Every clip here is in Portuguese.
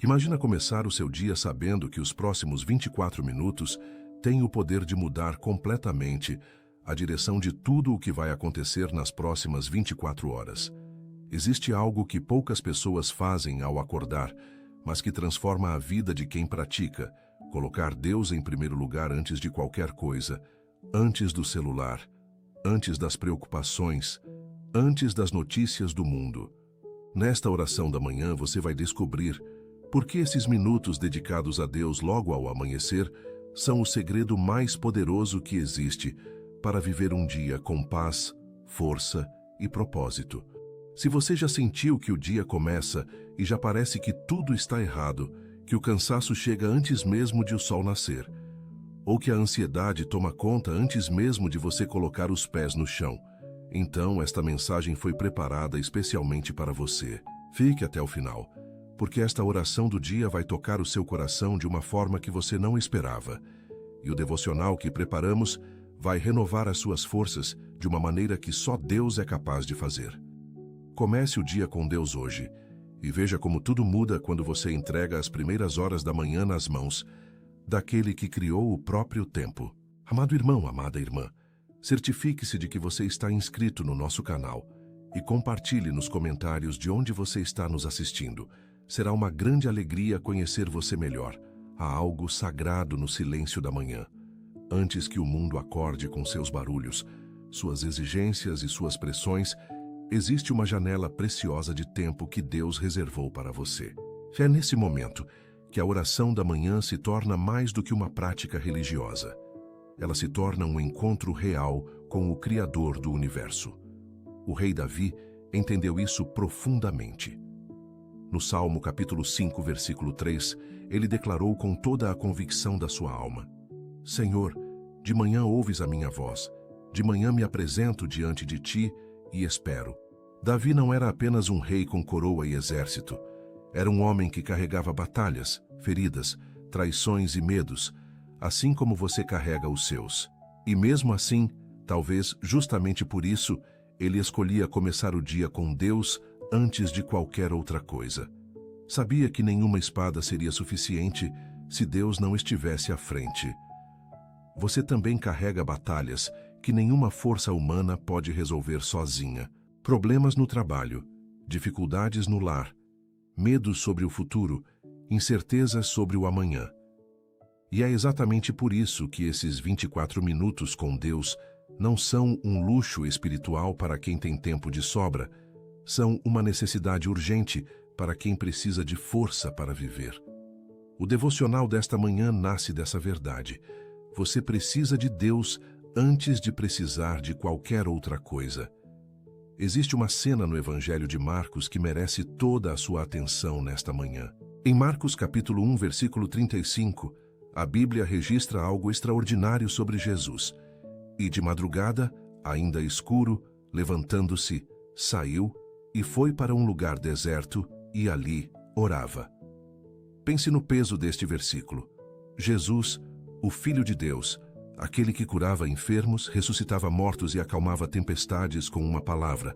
Imagina começar o seu dia sabendo que os próximos 24 minutos têm o poder de mudar completamente a direção de tudo o que vai acontecer nas próximas 24 horas. Existe algo que poucas pessoas fazem ao acordar, mas que transforma a vida de quem pratica: colocar Deus em primeiro lugar antes de qualquer coisa, antes do celular, antes das preocupações, antes das notícias do mundo. Nesta oração da manhã você vai descobrir por que esses minutos dedicados a Deus logo ao amanhecer são o segredo mais poderoso que existe para viver um dia com paz, força e propósito. Se você já sentiu que o dia começa e já parece que tudo está errado, que o cansaço chega antes mesmo de o sol nascer, ou que a ansiedade toma conta antes mesmo de você colocar os pés no chão, então esta mensagem foi preparada especialmente para você. Fique até o final, porque esta oração do dia vai tocar o seu coração de uma forma que você não esperava. E o devocional que preparamos vai renovar as suas forças de uma maneira que só Deus é capaz de fazer. Comece o dia com Deus hoje e veja como tudo muda quando você entrega as primeiras horas da manhã nas mãos daquele que criou o próprio tempo. Amado irmão, amada irmã, certifique-se de que você está inscrito no nosso canal e compartilhe nos comentários de onde você está nos assistindo. Será uma grande alegria conhecer você melhor. Há algo sagrado no silêncio da manhã. Antes que o mundo acorde com seus barulhos, suas exigências e suas pressões, existe uma janela preciosa de tempo que Deus reservou para você. É nesse momento que a oração da manhã se torna mais do que uma prática religiosa. Ela se torna um encontro real com o Criador do universo. O rei Davi entendeu isso profundamente. No Salmo capítulo 5, versículo 3, ele declarou com toda a convicção da sua alma: Senhor, de manhã ouves a minha voz, de manhã me apresento diante de ti e espero. Davi não era apenas um rei com coroa e exército. Era um homem que carregava batalhas, feridas, traições e medos, assim como você carrega os seus. E mesmo assim, talvez justamente por isso, ele escolhia começar o dia com Deus antes de qualquer outra coisa. Sabia que nenhuma espada seria suficiente se Deus não estivesse à frente. Você também carrega batalhas que nenhuma força humana pode resolver sozinha. Problemas no trabalho, dificuldades no lar, medos sobre o futuro, incertezas sobre o amanhã. E é exatamente por isso que esses 24 minutos com Deus não são um luxo espiritual para quem tem tempo de sobra, são uma necessidade urgente para quem precisa de força para viver. O devocional desta manhã nasce dessa verdade. Você precisa de Deus antes de precisar de qualquer outra coisa. Existe uma cena no Evangelho de Marcos que merece toda a sua atenção nesta manhã. Em Marcos capítulo 1, versículo 35, a Bíblia registra algo extraordinário sobre Jesus. E de madrugada, ainda escuro, levantando-se, saiu e foi para um lugar deserto e ali orava. Pense no peso deste versículo. Jesus, o Filho de Deus, aquele que curava enfermos, ressuscitava mortos e acalmava tempestades com uma palavra,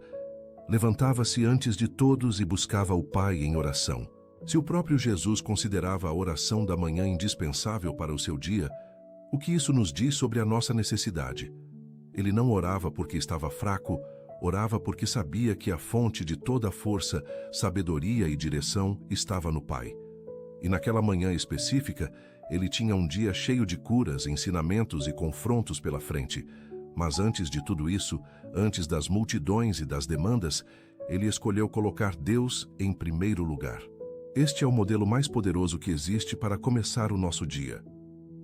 levantava-se antes de todos e buscava o Pai em oração. Se o próprio Jesus considerava a oração da manhã indispensável para o seu dia, o que isso nos diz sobre a nossa necessidade? Ele não orava porque estava fraco, orava porque sabia que a fonte de toda a força, sabedoria e direção estava no Pai. E naquela manhã específica, ele tinha um dia cheio de curas, ensinamentos e confrontos pela frente. Mas antes de tudo isso, antes das multidões e das demandas, ele escolheu colocar Deus em primeiro lugar. Este é o modelo mais poderoso que existe para começar o nosso dia.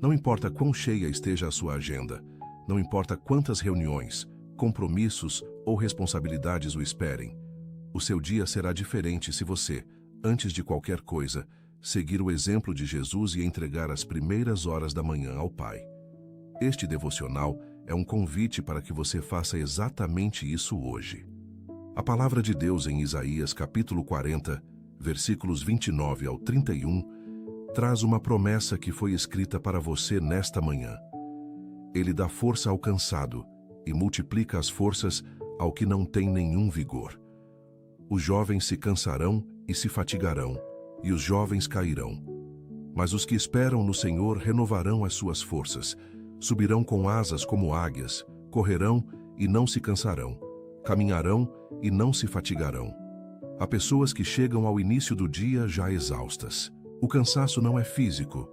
Não importa quão cheia esteja a sua agenda, não importa quantas reuniões, compromissos ou responsabilidades o esperem, o seu dia será diferente se você, antes de qualquer coisa, seguir o exemplo de Jesus e entregar as primeiras horas da manhã ao Pai. Este devocional é um convite para que você faça exatamente isso hoje. A palavra de Deus em Isaías capítulo 40, versículos 29 ao 31, traz uma promessa que foi escrita para você nesta manhã. Ele dá força ao cansado e multiplica as forças ao que não tem nenhum vigor. Os jovens se cansarão e se fatigarão, e os jovens cairão. Mas os que esperam no Senhor renovarão as suas forças, subirão com asas como águias, correrão e não se cansarão, caminharão e não se fatigarão. Há pessoas que chegam ao início do dia já exaustas. O cansaço não é físico,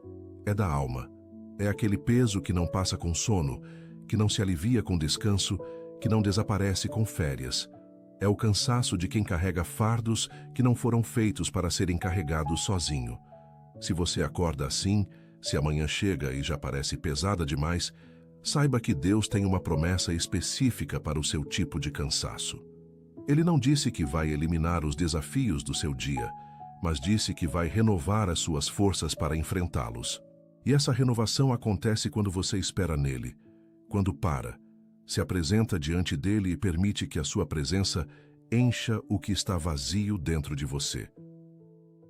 é da alma. É aquele peso que não passa com sono, que não se alivia com descanso, que não desaparece com férias. É o cansaço de quem carrega fardos que não foram feitos para serem carregados sozinho. Se você acorda assim, se amanhã chega e já parece pesada demais, saiba que Deus tem uma promessa específica para o seu tipo de cansaço. Ele não disse que vai eliminar os desafios do seu dia, mas disse que vai renovar as suas forças para enfrentá-los. E essa renovação acontece quando você espera nele, quando para, se apresenta diante dele e permite que a sua presença encha o que está vazio dentro de você.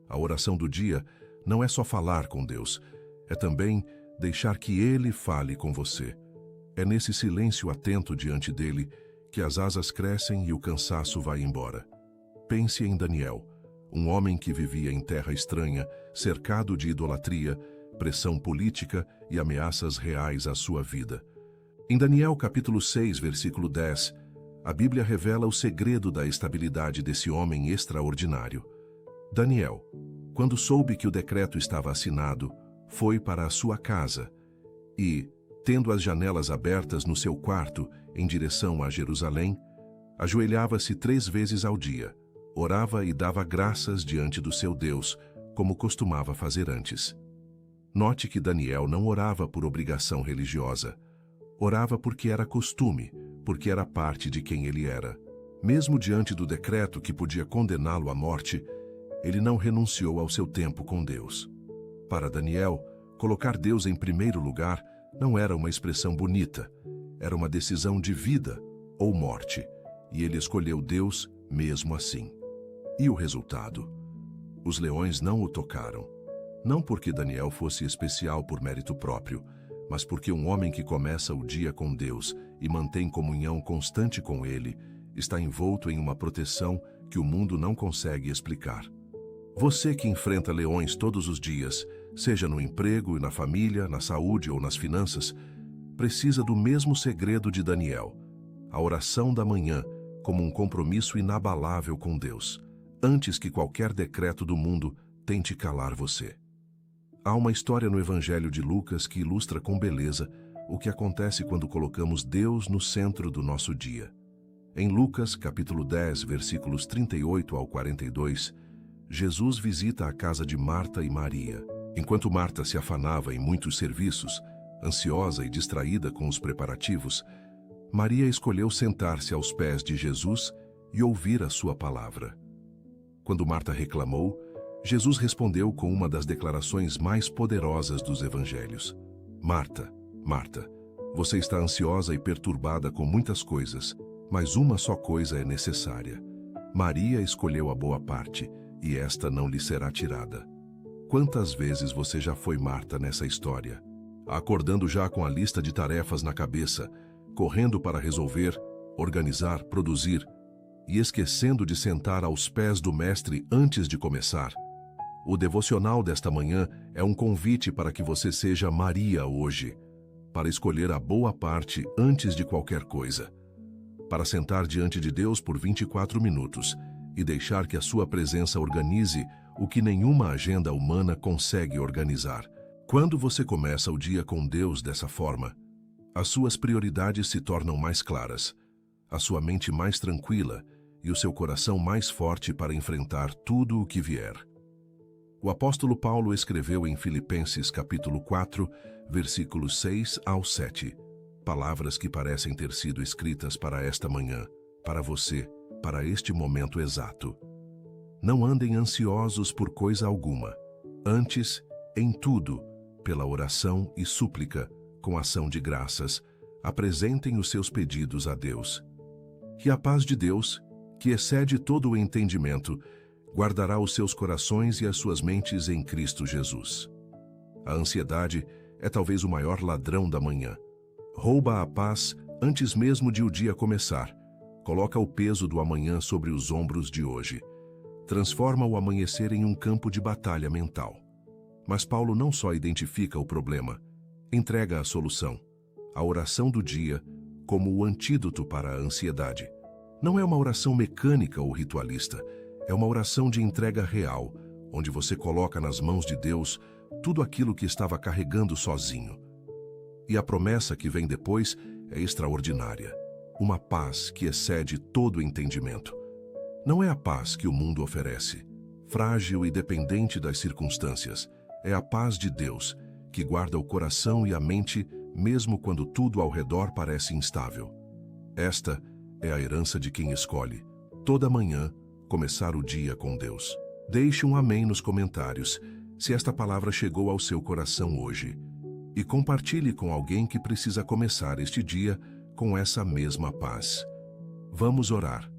A oração do dia não é só falar com Deus, é também deixar que ele fale com você. É nesse silêncio atento diante dele que as asas crescem e o cansaço vai embora. Pense em Daniel, um homem que vivia em terra estranha, cercado de idolatria, pressão política e ameaças reais à sua vida. Em Daniel capítulo 6, versículo 10, a Bíblia revela o segredo da estabilidade desse homem extraordinário. Daniel, quando soube que o decreto estava assinado, foi para a sua casa e, tendo as janelas abertas no seu quarto em direção a Jerusalém, ajoelhava-se 3 vezes ao dia, orava e dava graças diante do seu Deus, como costumava fazer antes. Note que Daniel não orava por obrigação religiosa. Orava porque era costume, porque era parte de quem ele era. Mesmo diante do decreto que podia condená-lo à morte, ele não renunciou ao seu tempo com Deus. Para Daniel, colocar Deus em primeiro lugar não era uma expressão bonita, era uma decisão de vida ou morte, e ele escolheu Deus mesmo assim. E o resultado? Os leões não o tocaram. Não porque Daniel fosse especial por mérito próprio, mas porque um homem que começa o dia com Deus e mantém comunhão constante com Ele, está envolto em uma proteção que o mundo não consegue explicar. Você que enfrenta leões todos os dias, seja no emprego e na família, na saúde ou nas finanças, precisa do mesmo segredo de Daniel, a oração da manhã como um compromisso inabalável com Deus, antes que qualquer decreto do mundo tente calar você. Há uma história no Evangelho de Lucas que ilustra com beleza o que acontece quando colocamos Deus no centro do nosso dia. Em Lucas, capítulo 10, versículos 38 ao 42, Jesus visita a casa de Marta e Maria. Enquanto Marta se afanava em muitos serviços, ansiosa e distraída com os preparativos, Maria escolheu sentar-se aos pés de Jesus e ouvir a sua palavra. Quando Marta reclamou, Jesus respondeu com uma das declarações mais poderosas dos evangelhos. Marta, Marta, você está ansiosa e perturbada com muitas coisas, mas uma só coisa é necessária. Maria escolheu a boa parte, e esta não lhe será tirada. Quantas vezes você já foi Marta nessa história? Acordando já com a lista de tarefas na cabeça, correndo para resolver, organizar, produzir, e esquecendo de sentar aos pés do Mestre antes de começar? O devocional desta manhã é um convite para que você seja Maria hoje, para escolher a boa parte antes de qualquer coisa, para sentar diante de Deus por 24 minutos e deixar que a sua presença organize o que nenhuma agenda humana consegue organizar. Quando você começa o dia com Deus dessa forma, as suas prioridades se tornam mais claras, a sua mente mais tranquila e o seu coração mais forte para enfrentar tudo o que vier. O apóstolo Paulo escreveu em Filipenses capítulo 4, versículos 6 ao 7, palavras que parecem ter sido escritas para esta manhã, para você, para este momento exato. Não andem ansiosos por coisa alguma. Antes, em tudo, pela oração e súplica, com ação de graças, apresentem os seus pedidos a Deus. E a paz de Deus, que excede todo o entendimento, guardará os seus corações e as suas mentes em Cristo Jesus. A ansiedade é talvez o maior ladrão da manhã. Rouba a paz antes mesmo de o dia começar. Coloca o peso do amanhã sobre os ombros de hoje. transforma o amanhecer em um campo de batalha mental. Mas Paulo não só identifica o problema, entrega a solução, a oração do dia, como o antídoto para a ansiedade. Não é uma oração mecânica ou ritualista, é uma oração de entrega real, onde você coloca nas mãos de Deus tudo aquilo que estava carregando sozinho. E a promessa que vem depois é extraordinária, uma paz que excede todo entendimento. Não é a paz que o mundo oferece, frágil e dependente das circunstâncias, é a paz de Deus, que guarda o coração e a mente mesmo quando tudo ao redor parece instável. Esta é a herança de quem escolhe, toda manhã, começar o dia com Deus. Deixe um amém nos comentários, se esta palavra chegou ao seu coração hoje. E compartilhe com alguém que precisa começar este dia com essa mesma paz. Vamos orar.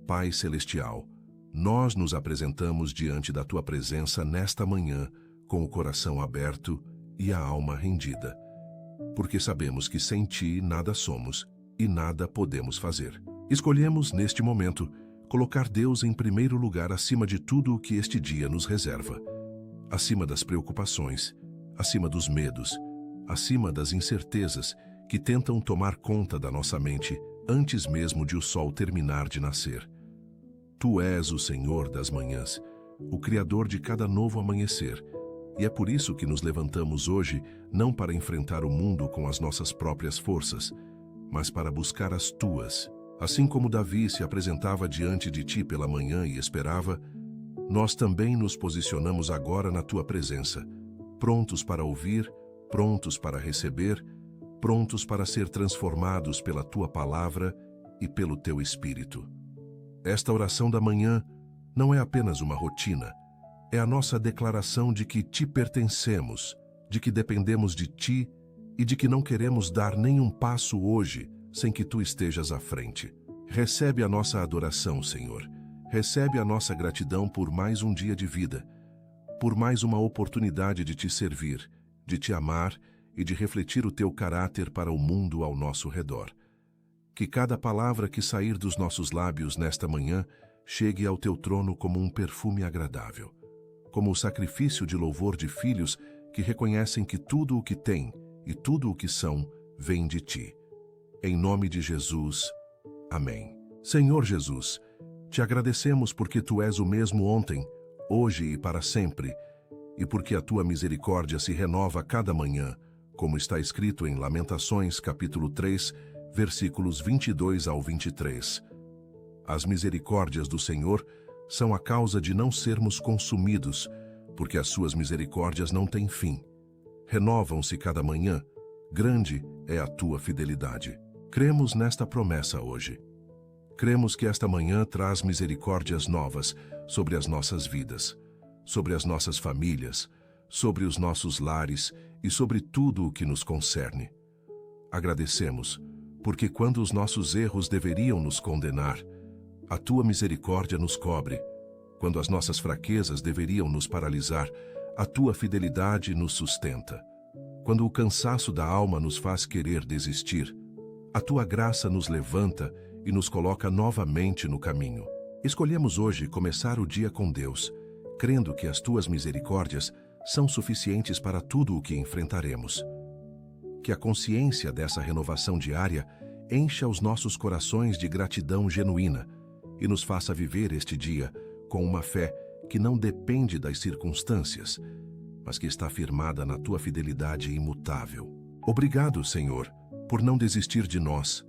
Pai Celestial, nós nos apresentamos diante da Tua presença nesta manhã, com o coração aberto e a alma rendida. Porque sabemos que sem Ti nada somos e nada podemos fazer. Escolhemos, neste momento, colocar Deus em primeiro lugar acima de tudo o que este dia nos reserva. Acima das preocupações, acima dos medos, acima das incertezas que tentam tomar conta da nossa mente antes mesmo de o sol terminar de nascer. Tu és o Senhor das manhãs, o Criador de cada novo amanhecer, e é por isso que nos levantamos hoje não para enfrentar o mundo com as nossas próprias forças, mas para buscar as Tuas. Assim como Davi se apresentava diante de Ti pela manhã e esperava, nós também nos posicionamos agora na Tua presença, prontos para ouvir, prontos para receber, prontos para ser transformados pela Tua palavra e pelo Teu Espírito. Esta oração da manhã não é apenas uma rotina, é a nossa declaração de que Te pertencemos, de que dependemos de Ti e de que não queremos dar nenhum passo hoje sem que Tu estejas à frente. Recebe a nossa adoração, Senhor. Recebe a nossa gratidão por mais um dia de vida, por mais uma oportunidade de Te servir, de Te amar e de refletir o Teu caráter para o mundo ao nosso redor. Que cada palavra que sair dos nossos lábios nesta manhã chegue ao Teu trono como um perfume agradável, como o sacrifício de louvor de filhos que reconhecem que tudo o que têm e tudo o que são vem de Ti. Em nome de Jesus, amém. Senhor Jesus, Te agradecemos porque Tu és o mesmo ontem, hoje e para sempre, e porque a Tua misericórdia se renova cada manhã, como está escrito em Lamentações, capítulo 3, versículos 22 ao 23. As misericórdias do Senhor são a causa de não sermos consumidos, porque as Suas misericórdias não têm fim. Renovam-se cada manhã, grande é a Tua fidelidade. Cremos nesta promessa hoje. Cremos que esta manhã traz misericórdias novas sobre as nossas vidas, sobre as nossas famílias, sobre os nossos lares e sobre tudo o que nos concerne. Agradecemos, porque quando os nossos erros deveriam nos condenar, a Tua misericórdia nos cobre. Quando as nossas fraquezas deveriam nos paralisar, a Tua fidelidade nos sustenta. Quando o cansaço da alma nos faz querer desistir, a Tua graça nos levanta e nos coloca novamente no caminho. Escolhemos hoje começar o dia com Deus, crendo que as Tuas misericórdias são suficientes para tudo o que enfrentaremos. Que a consciência dessa renovação diária encha os nossos corações de gratidão genuína e nos faça viver este dia com uma fé que não depende das circunstâncias, mas que está firmada na Tua fidelidade imutável. Obrigado, Senhor, por não desistir de nós,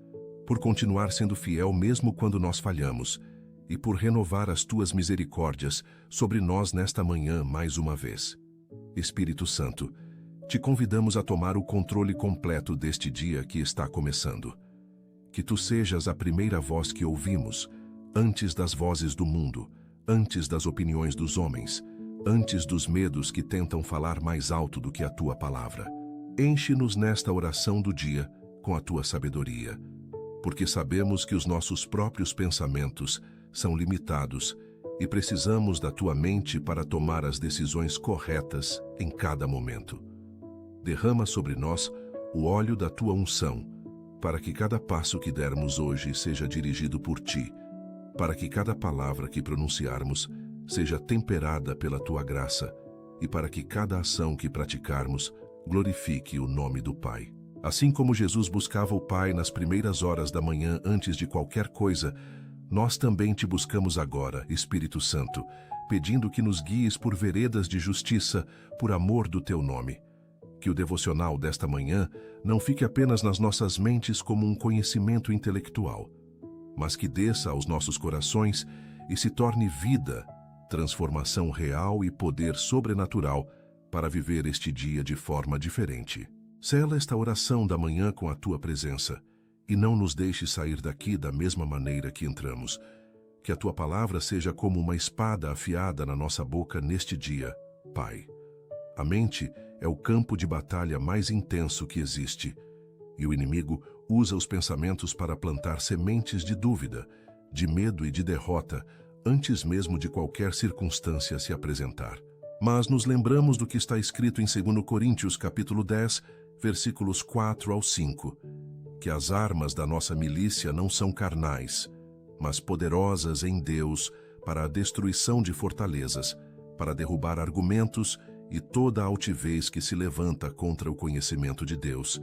por continuar sendo fiel mesmo quando nós falhamos, e por renovar as Tuas misericórdias sobre nós nesta manhã mais uma vez. Espírito Santo, Te convidamos a tomar o controle completo deste dia que está começando. Que Tu sejas a primeira voz que ouvimos, antes das vozes do mundo, antes das opiniões dos homens, antes dos medos que tentam falar mais alto do que a Tua palavra. Enche-nos nesta oração do dia com a Tua sabedoria, porque sabemos que os nossos próprios pensamentos são limitados e precisamos da Tua mente para tomar as decisões corretas em cada momento. Derrama sobre nós o óleo da Tua unção, para que cada passo que dermos hoje seja dirigido por Ti, para que cada palavra que pronunciarmos seja temperada pela tua graça e para que cada ação que praticarmos glorifique o nome do Pai. Assim como Jesus buscava o Pai nas primeiras horas da manhã antes de qualquer coisa, nós também te buscamos agora, Espírito Santo, pedindo que nos guies por veredas de justiça, por amor do teu nome. Que o devocional desta manhã não fique apenas nas nossas mentes como um conhecimento intelectual, mas que desça aos nossos corações e se torne vida, transformação real e poder sobrenatural para viver este dia de forma diferente. Sela esta oração da manhã com a tua presença e não nos deixe sair daqui da mesma maneira que entramos. Que a tua palavra seja como uma espada afiada na nossa boca neste dia, Pai. A mente é o campo de batalha mais intenso que existe, e o inimigo usa os pensamentos para plantar sementes de dúvida, de medo e de derrota, antes mesmo de qualquer circunstância se apresentar. Mas nos lembramos do que está escrito em 2 Coríntios capítulo 10, versículos 4 ao 5, que as armas da nossa milícia não são carnais, mas poderosas em Deus para a destruição de fortalezas, para derrubar argumentos e toda a altivez que se levanta contra o conhecimento de Deus,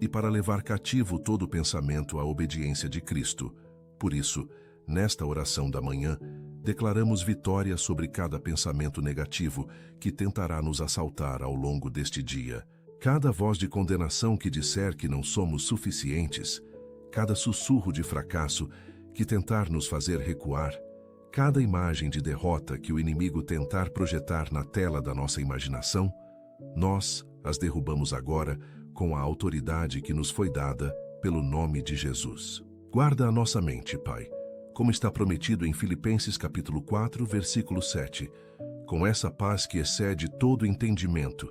e para levar cativo todo pensamento à obediência de Cristo. Por isso, nesta oração da manhã, declaramos vitória sobre cada pensamento negativo que tentará nos assaltar ao longo deste dia. Cada voz de condenação que disser que não somos suficientes, cada sussurro de fracasso que tentar nos fazer recuar, cada imagem de derrota que o inimigo tentar projetar na tela da nossa imaginação, nós as derrubamos agora com a autoridade que nos foi dada pelo nome de Jesus. Guarda a nossa mente, Pai, como está prometido em Filipenses capítulo 4, versículo 7, com essa paz que excede todo entendimento,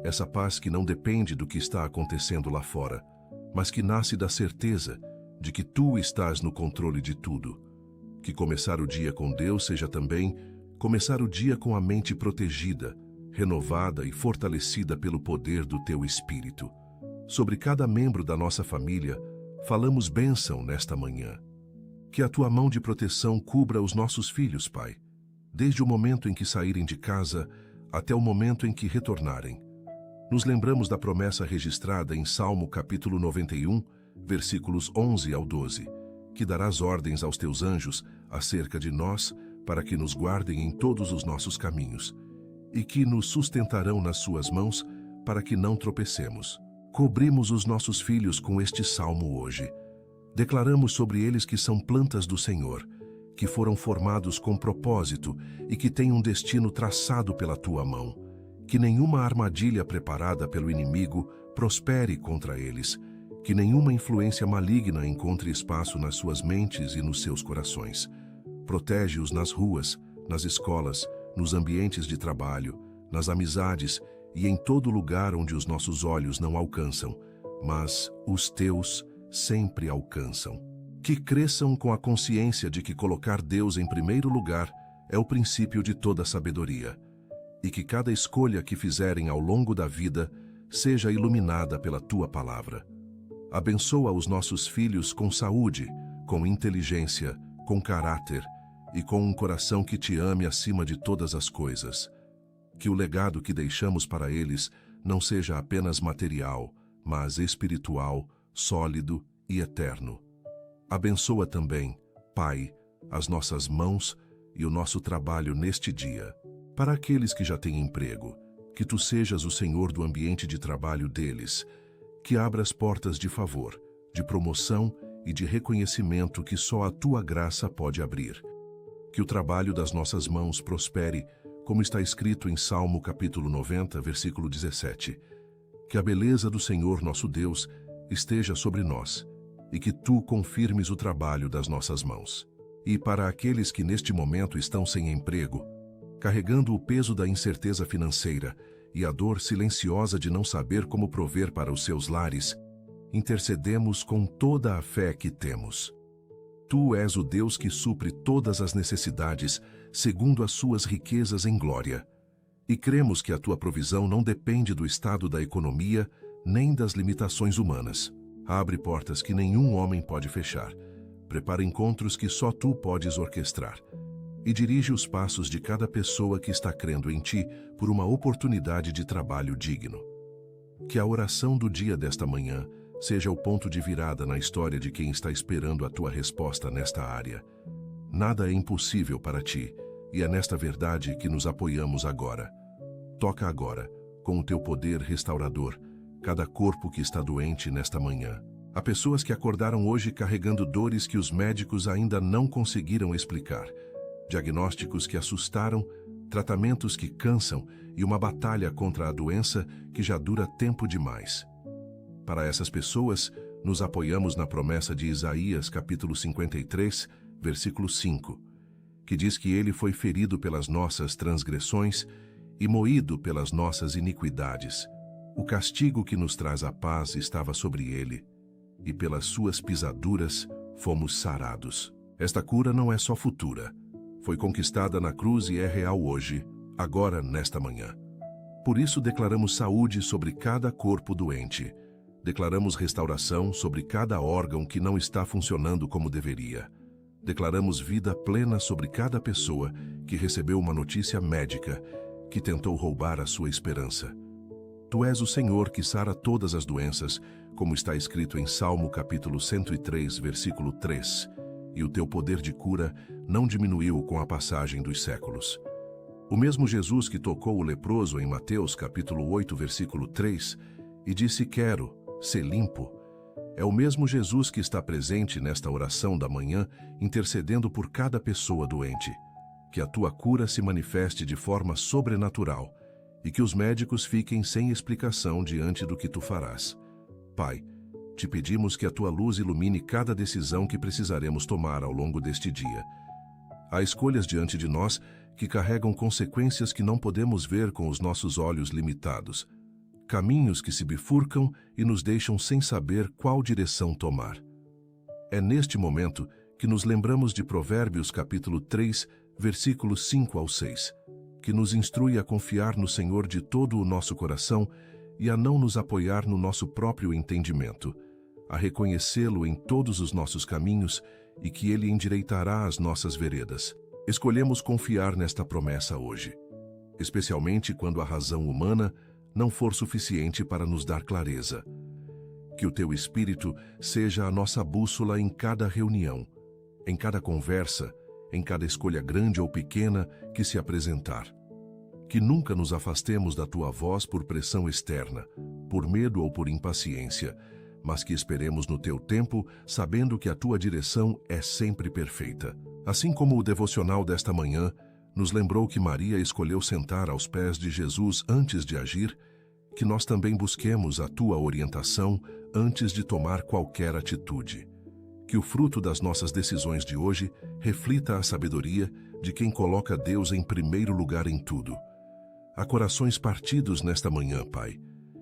essa paz que não depende do que está acontecendo lá fora, mas que nasce da certeza de que Tu estás no controle de tudo. Que começar o dia com Deus seja também começar o dia com a mente protegida, renovada e fortalecida pelo poder do Teu Espírito. Sobre cada membro da nossa família, falamos bênção nesta manhã. Que a Tua mão de proteção cubra os nossos filhos, Pai, desde o momento em que saírem de casa até o momento em que retornarem. Nos lembramos da promessa registrada em Salmo capítulo 91, versículos 11 ao 12, que darás ordens aos teus anjos acerca de nós, para que nos guardem em todos os nossos caminhos, e que nos sustentarão nas suas mãos, para que não tropecemos. Cobrimos os nossos filhos com este salmo hoje. Declaramos sobre eles que são plantas do Senhor, que foram formados com propósito e que têm um destino traçado pela tua mão. Que nenhuma armadilha preparada pelo inimigo prospere contra eles, que nenhuma influência maligna encontre espaço nas suas mentes e nos seus corações. Protege-os nas ruas, nas escolas, nos ambientes de trabalho, nas amizades e em todo lugar onde os nossos olhos não alcançam, mas os teus sempre alcançam. Que cresçam com a consciência de que colocar Deus em primeiro lugar é o princípio de toda sabedoria, e que cada escolha que fizerem ao longo da vida seja iluminada pela Tua palavra. Abençoa os nossos filhos com saúde, com inteligência, com caráter e com um coração que Te ame acima de todas as coisas. Que o legado que deixamos para eles não seja apenas material, mas espiritual, sólido e eterno. Abençoa também, Pai, as nossas mãos e o nosso trabalho neste dia. Para aqueles que já têm emprego, que Tu sejas o Senhor do ambiente de trabalho deles, que abras portas de favor, de promoção e de reconhecimento que só a Tua graça pode abrir. Que o trabalho das nossas mãos prospere, como está escrito em Salmo capítulo 90, versículo 17. Que a beleza do Senhor nosso Deus esteja sobre nós, e que Tu confirmes o trabalho das nossas mãos. E para aqueles que neste momento estão sem emprego, carregando o peso da incerteza financeira e a dor silenciosa de não saber como prover para os seus lares, intercedemos com toda a fé que temos. Tu és o Deus que supre todas as necessidades segundo as suas riquezas em glória. E cremos que a Tua provisão não depende do estado da economia nem das limitações humanas. Abre portas que nenhum homem pode fechar. Prepara encontros que só Tu podes orquestrar. e dirige os passos de cada pessoa que está crendo em Ti por uma oportunidade de trabalho digno. Que a oração do dia desta manhã seja o ponto de virada na história de quem está esperando a Tua resposta nesta área. Nada é impossível para Ti, e é nesta verdade que nos apoiamos agora. Toca agora, com o Teu poder restaurador, cada corpo que está doente nesta manhã. Há pessoas que acordaram hoje carregando dores que os médicos ainda não conseguiram explicar, diagnósticos que assustaram, tratamentos que cansam e uma batalha contra a doença que já dura tempo demais. Para essas pessoas, nos apoiamos na promessa de Isaías, capítulo 53, versículo 5, que diz que ele foi ferido pelas nossas transgressões e moído pelas nossas iniquidades. O castigo que nos traz a paz estava sobre ele, e pelas suas pisaduras fomos sarados. Esta cura não é só futura. Foi conquistada na cruz e é real hoje, agora, nesta manhã. Por isso declaramos saúde sobre cada corpo doente. Declaramos restauração sobre cada órgão que não está funcionando como deveria. Declaramos vida plena sobre cada pessoa que recebeu uma notícia médica que tentou roubar a sua esperança. Tu és o Senhor que sara todas as doenças, como está escrito em Salmo capítulo 103, versículo 3, e o teu poder de cura não diminuiu com a passagem dos séculos. O mesmo Jesus que tocou o leproso em Mateus capítulo 8, versículo 3, e disse: quero ser limpo, é o mesmo Jesus que está presente nesta oração da manhã, intercedendo por cada pessoa doente. Que a tua cura se manifeste de forma sobrenatural e que os médicos fiquem sem explicação diante do que tu farás. Pai, te pedimos que a tua luz ilumine cada decisão que precisaremos tomar ao longo deste dia. Há escolhas diante de nós que carregam consequências que não podemos ver com os nossos olhos limitados. Caminhos que se bifurcam e nos deixam sem saber qual direção tomar. É neste momento que nos lembramos de Provérbios capítulo 3, versículos 5 ao 6, que nos instrui a confiar no Senhor de todo o nosso coração e a não nos apoiar no nosso próprio entendimento, a reconhecê-lo em todos os nossos caminhos e que Ele endireitará as nossas veredas. Escolhemos confiar nesta promessa hoje, especialmente quando a razão humana não for suficiente para nos dar clareza. Que o Teu Espírito seja a nossa bússola em cada reunião, em cada conversa, em cada escolha grande ou pequena que se apresentar. Que nunca nos afastemos da Tua voz por pressão externa, por medo ou por impaciência, mas que esperemos no Teu tempo, sabendo que a Tua direção é sempre perfeita. Assim como o devocional desta manhã nos lembrou que Maria escolheu sentar aos pés de Jesus antes de agir, que nós também busquemos a Tua orientação antes de tomar qualquer atitude. Que o fruto das nossas decisões de hoje reflita a sabedoria de quem coloca Deus em primeiro lugar em tudo. Há corações partidos nesta manhã, Pai,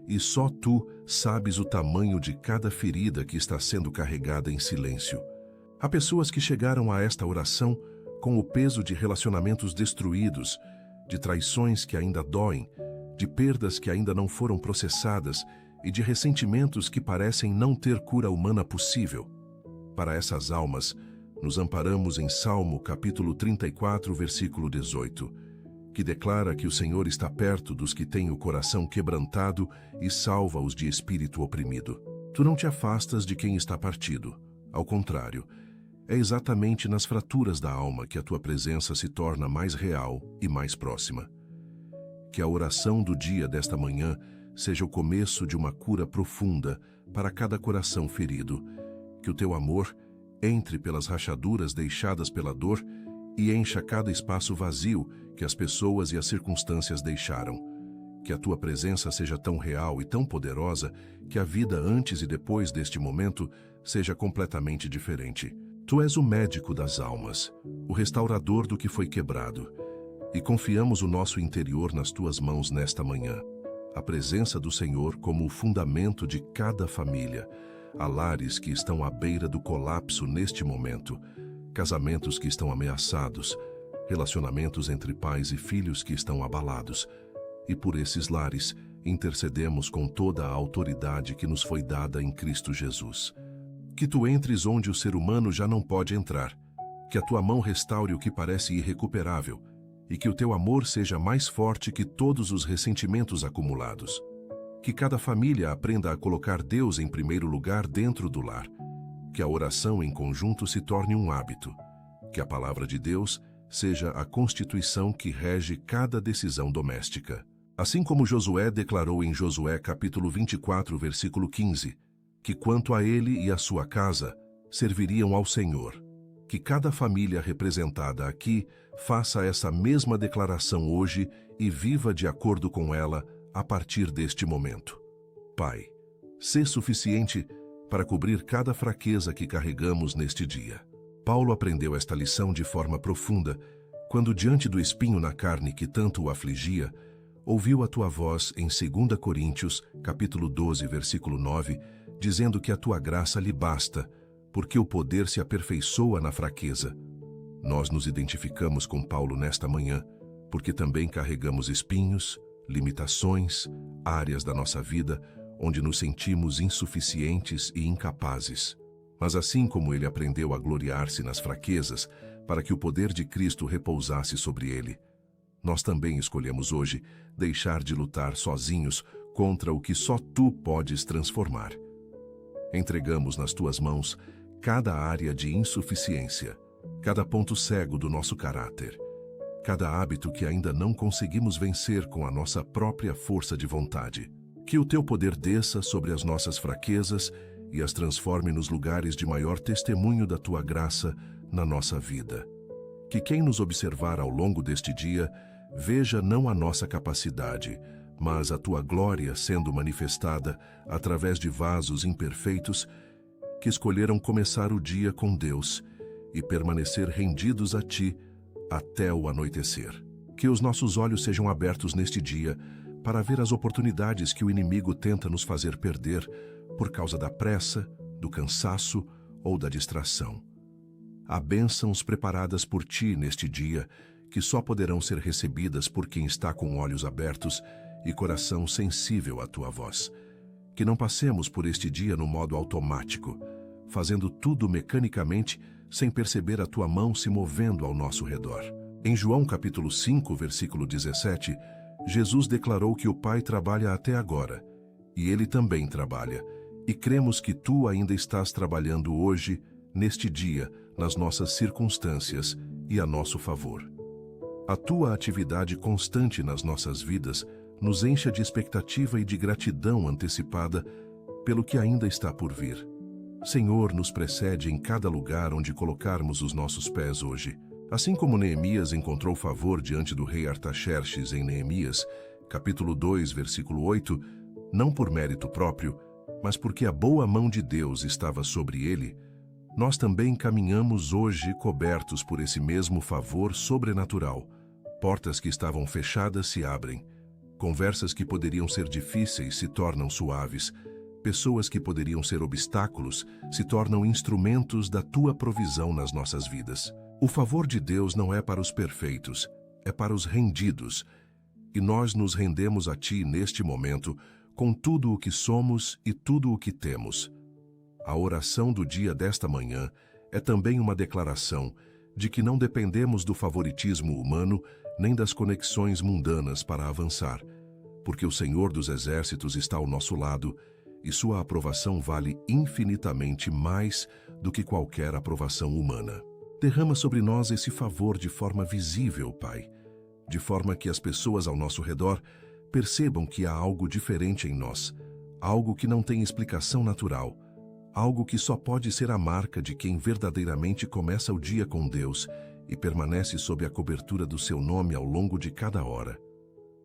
e só Tu sabes o tamanho de cada ferida que está sendo carregada em silêncio. Há pessoas que chegaram a esta oração com o peso de relacionamentos destruídos, de traições que ainda doem, de perdas que ainda não foram processadas e de ressentimentos que parecem não ter cura humana possível. Para essas almas, nos amparamos em Salmo capítulo 34, versículo 18, que declara que o Senhor está perto dos que têm o coração quebrantado e salva-os de espírito oprimido. Tu não te afastas de quem está partido. Ao contrário, é exatamente nas fraturas da alma que a Tua presença se torna mais real e mais próxima. Que a oração do dia desta manhã seja o começo de uma cura profunda para cada coração ferido. Que o Teu amor entre pelas rachaduras deixadas pela dor e encha cada espaço vazio que as pessoas e as circunstâncias deixaram. Que a Tua presença seja tão real e tão poderosa que a vida antes e depois deste momento seja completamente diferente. Tu és o médico das almas, o restaurador do que foi quebrado, e confiamos o nosso interior nas Tuas mãos nesta manhã. A presença do Senhor como o fundamento de cada família. Há lares que estão à beira do colapso neste momento, casamentos que estão ameaçados, relacionamentos entre pais e filhos que estão abalados. E por esses lares, intercedemos com toda a autoridade que nos foi dada em Cristo Jesus. Que Tu entres onde o ser humano já não pode entrar, Que a tua mão restaure o que parece irrecuperável e que o teu amor seja mais forte que todos os ressentimentos acumulados. Que cada família aprenda a colocar Deus em primeiro lugar dentro do lar. Que a oração em conjunto se torne um hábito. Que a palavra de Deus seja a constituição que rege cada decisão doméstica. Assim como Josué declarou em Josué capítulo 24, versículo 15, que quanto a ele e a sua casa, serviriam ao Senhor. Que cada família representada aqui faça essa mesma declaração hoje e viva de acordo com ela a partir deste momento. Pai, sê suficiente para cobrir cada fraqueza que carregamos neste dia. Paulo aprendeu esta lição de forma profunda quando, diante do espinho na carne que tanto o afligia, ouviu a tua voz em 2 Coríntios, capítulo 12, versículo 9, dizendo que a tua graça lhe basta, porque o poder se aperfeiçoa na fraqueza. Nós nos identificamos com Paulo nesta manhã, porque também carregamos espinhos, limitações, áreas da nossa vida onde nos sentimos insuficientes e incapazes. Mas assim como ele aprendeu a gloriar-se nas fraquezas, para que o poder de Cristo repousasse sobre ele, nós também escolhemos hoje deixar de lutar sozinhos contra o que só tu podes transformar. Entregamos nas tuas mãos cada área de insuficiência, cada ponto cego do nosso caráter, cada hábito que ainda não conseguimos vencer com a nossa própria força de vontade. Que o teu poder desça sobre as nossas fraquezas e as transforme nos lugares de maior testemunho da tua graça na nossa vida. Que quem nos observar ao longo deste dia veja não a nossa capacidade, mas a tua glória sendo manifestada através de vasos imperfeitos que escolheram começar o dia com Deus e permanecer rendidos a ti até o anoitecer. Que os nossos olhos sejam abertos neste dia para ver as oportunidades que o inimigo tenta nos fazer perder por causa da pressa, do cansaço ou da distração. Há bênçãos preparadas por ti neste dia que só poderão ser recebidas por quem está com olhos abertos e coração sensível à tua voz. Que não passemos por este dia no modo automático, fazendo tudo mecanicamente sem perceber a tua mão se movendo ao nosso redor. Em João capítulo 5, versículo 17, Jesus declarou que o Pai trabalha até agora, e ele também trabalha, e cremos que tu ainda estás trabalhando hoje, neste dia, nas nossas circunstâncias e a nosso favor. A tua atividade constante nas nossas vidas nos encha de expectativa e de gratidão antecipada pelo que ainda está por vir. Senhor, nos precede em cada lugar onde colocarmos os nossos pés hoje. Assim como Neemias encontrou favor diante do rei Artaxerxes em Neemias, capítulo 2, versículo 8, não por mérito próprio, mas porque a boa mão de Deus estava sobre ele, nós também caminhamos hoje cobertos por esse mesmo favor sobrenatural. Portas que estavam fechadas se abrem, conversas que poderiam ser difíceis se tornam suaves, pessoas que poderiam ser obstáculos se tornam instrumentos da tua provisão nas nossas vidas. O favor de Deus não é para os perfeitos, é para os rendidos, e nós nos rendemos a ti neste momento com tudo o que somos e tudo o que temos. A oração do dia desta manhã é também uma declaração de que não dependemos do favoritismo humano nem das conexões mundanas para avançar, porque o Senhor dos Exércitos está ao nosso lado e sua aprovação vale infinitamente mais do que qualquer aprovação humana. Derrama sobre nós esse favor de forma visível, Pai, de forma que as pessoas ao nosso redor percebam que há algo diferente em nós, algo que não tem explicação natural, algo que só pode ser a marca de quem verdadeiramente começa o dia com Deus e permanece sob a cobertura do seu nome ao longo de cada hora.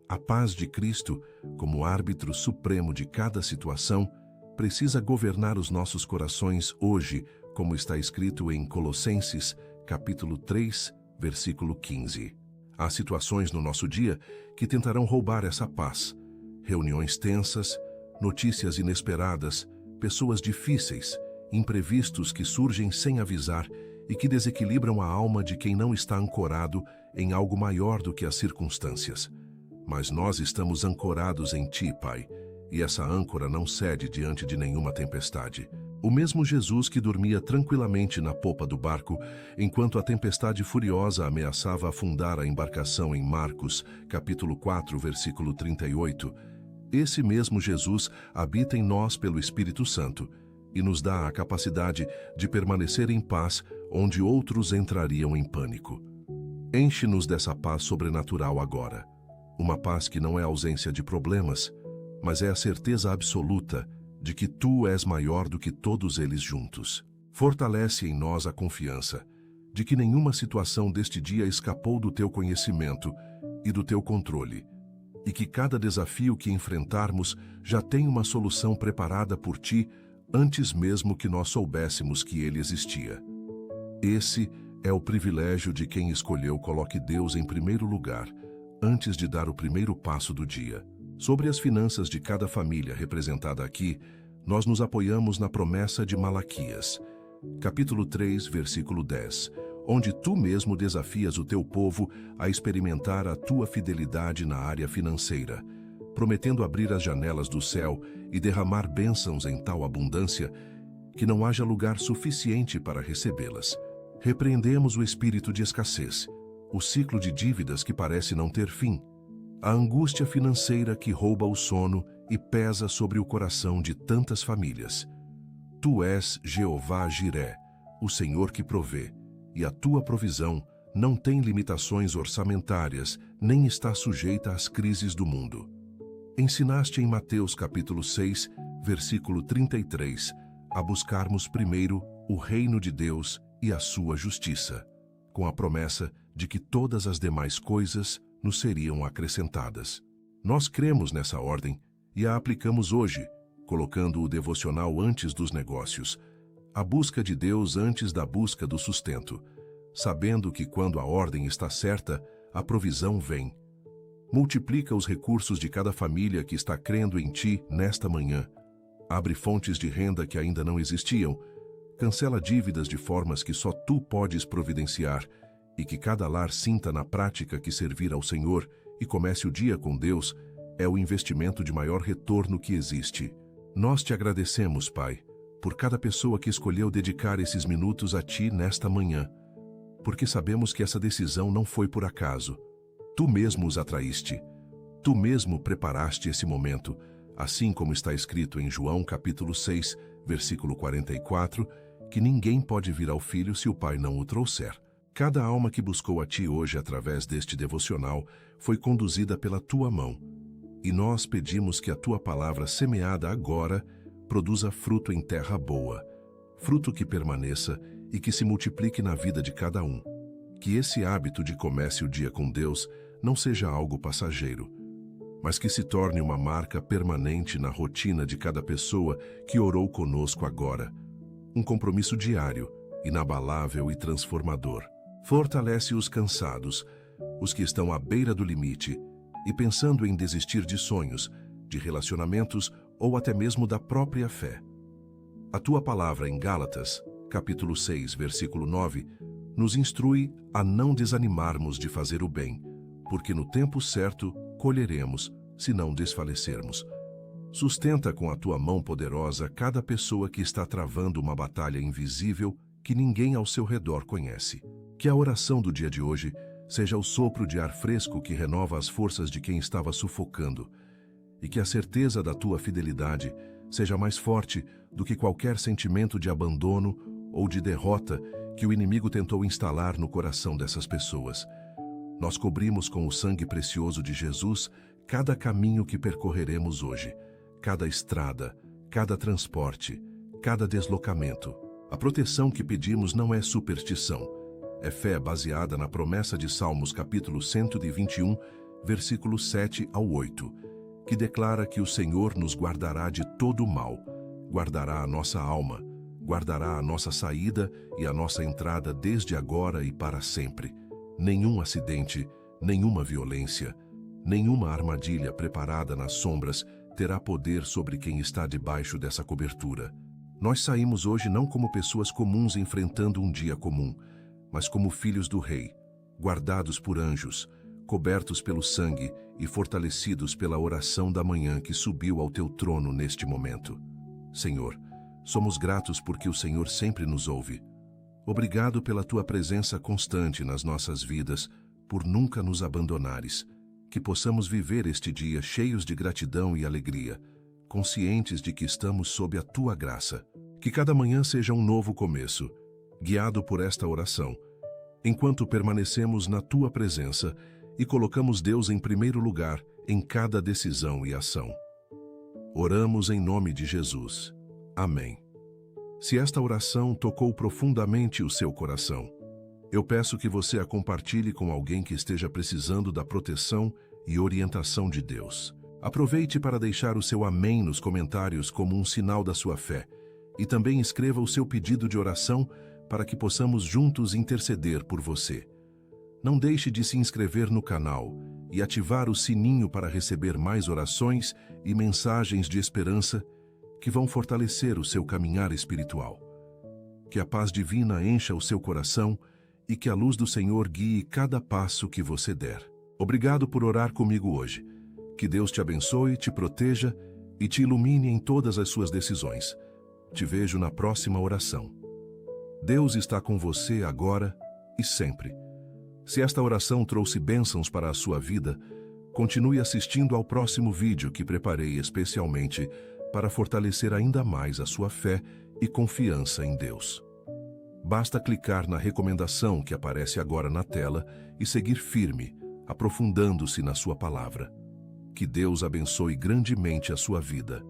A paz de Cristo, como árbitro supremo de cada situação, precisa governar os nossos corações hoje, como está escrito em Colossenses, capítulo 3, versículo 15. Há situações no nosso dia que tentarão roubar essa paz. Reuniões tensas, notícias inesperadas, pessoas difíceis, imprevistos que surgem sem avisar e que desequilibram a alma de quem não está ancorado em algo maior do que as circunstâncias. Mas nós estamos ancorados em Ti, Pai, e essa âncora não cede diante de nenhuma tempestade. O mesmo Jesus que dormia tranquilamente na popa do barco, enquanto a tempestade furiosa ameaçava afundar a embarcação em Marcos, capítulo 4, versículo 38, esse mesmo Jesus habita em nós pelo Espírito Santo e nos dá a capacidade de permanecer em paz onde outros entrariam em pânico. Enche-nos dessa paz sobrenatural agora, uma paz que não é ausência de problemas, mas é a certeza absoluta de que Tu és maior do que todos eles juntos. Fortalece em nós a confiança de que nenhuma situação deste dia escapou do Teu conhecimento e do Teu controle, e que cada desafio que enfrentarmos já tem uma solução preparada por Ti antes mesmo que nós soubéssemos que ele existia. Esse é o privilégio de quem escolheu coloque Deus em primeiro lugar, antes de dar o primeiro passo do dia. Sobre as finanças de cada família representada aqui, nós nos apoiamos na promessa de Malaquias, capítulo 3, versículo 10, onde tu mesmo desafias o teu povo a experimentar a tua fidelidade na área financeira, prometendo abrir as janelas do céu e derramar bênçãos em tal abundância que não haja lugar suficiente para recebê-las. Repreendemos o espírito de escassez, o ciclo de dívidas que parece não ter fim, a angústia financeira que rouba o sono e pesa sobre o coração de tantas famílias. Tu és Jeová Jiré, o Senhor que provê, e a tua provisão não tem limitações orçamentárias, nem está sujeita às crises do mundo. Ensinaste em Mateus capítulo 6, versículo 33, a buscarmos primeiro o reino de Deus e a sua justiça, com a promessa de que todas as demais coisas nos seriam acrescentadas. Nós cremos nessa ordem e a aplicamos hoje, colocando o devocional antes dos negócios, a busca de Deus antes da busca do sustento, sabendo que quando a ordem está certa, a provisão vem. Multiplica os recursos de cada família que está crendo em Ti nesta manhã. Abre fontes de renda que ainda não existiam. Cancela dívidas de formas que só Tu podes providenciar e que cada lar sinta na prática que servir ao Senhor e comece o dia com Deus é o investimento de maior retorno que existe. Nós Te agradecemos, Pai, por cada pessoa que escolheu dedicar esses minutos a Ti nesta manhã, porque sabemos que essa decisão não foi por acaso. Tu mesmo os atraíste. Tu mesmo preparaste esse momento, assim como está escrito em João capítulo 6, versículo 44, que ninguém pode vir ao Filho se o Pai não o trouxer. Cada alma que buscou a Ti hoje através deste devocional foi conduzida pela Tua mão. E nós pedimos que a Tua palavra semeada agora produza fruto em terra boa, fruto que permaneça e que se multiplique na vida de cada um. Que esse hábito de comece o dia com Deus não seja algo passageiro, mas que se torne uma marca permanente na rotina de cada pessoa que orou conosco agora. Um compromisso diário, inabalável e transformador. Fortalece os cansados, os que estão à beira do limite e pensando em desistir de sonhos, de relacionamentos ou até mesmo da própria fé. A Tua palavra em Gálatas, capítulo 6, versículo 9, nos instrui a não desanimarmos de fazer o bem, porque no tempo certo colheremos, se não desfalecermos. Sustenta com a Tua mão poderosa cada pessoa que está travando uma batalha invisível que ninguém ao seu redor conhece. Que a oração do dia de hoje seja o sopro de ar fresco que renova as forças de quem estava sufocando, e que a certeza da Tua fidelidade seja mais forte do que qualquer sentimento de abandono ou de derrota que o inimigo tentou instalar no coração dessas pessoas. Nós cobrimos com o sangue precioso de Jesus cada caminho que percorreremos hoje, cada estrada, cada transporte, cada deslocamento. A proteção que pedimos não é superstição, é fé baseada na promessa de Salmos capítulo 121, versículos 7 ao 8, que declara que o Senhor nos guardará de todo o mal, guardará a nossa alma, guardará a nossa saída e a nossa entrada desde agora e para sempre. Nenhum acidente, nenhuma violência, nenhuma armadilha preparada nas sombras terá poder sobre quem está debaixo dessa cobertura. Nós saímos hoje não como pessoas comuns enfrentando um dia comum, mas como filhos do Rei, guardados por anjos, cobertos pelo sangue e fortalecidos pela oração da manhã que subiu ao Teu trono neste momento. Senhor, Somos gratos porque o Senhor sempre nos ouve. Obrigado pela tua presença constante nas nossas vidas, por nunca nos abandonares. Que possamos viver este dia cheios de gratidão e alegria, conscientes de que estamos sob a tua graça. Que cada manhã seja um novo começo, guiado por esta oração, enquanto permanecemos na tua presença e colocamos Deus em primeiro lugar em cada decisão e ação. Oramos em nome de Jesus. Amém. Se esta oração tocou profundamente o seu coração, eu peço que você a compartilhe com alguém que esteja precisando da proteção e orientação de Deus. Aproveite para deixar o seu amém nos comentários como um sinal da sua fé e também escreva o seu pedido de oração para que possamos juntos interceder por você. Não deixe de se inscrever no canal e ativar o sininho para receber mais orações e mensagens de esperança que vão fortalecer o seu caminhar espiritual. Que a paz divina encha o seu coração e que a luz do Senhor guie cada passo que você der. Obrigado por orar comigo hoje. Que Deus te abençoe, te proteja e te ilumine em todas as suas decisões. Te vejo na próxima oração. Deus está com você agora e sempre. Se esta oração trouxe bênçãos para a sua vida, continue assistindo ao próximo vídeo que preparei especialmente para fortalecer ainda mais a sua fé e confiança em Deus. Basta clicar na recomendação que aparece agora na tela e seguir firme, aprofundando-se na sua palavra. Que Deus abençoe grandemente a sua vida.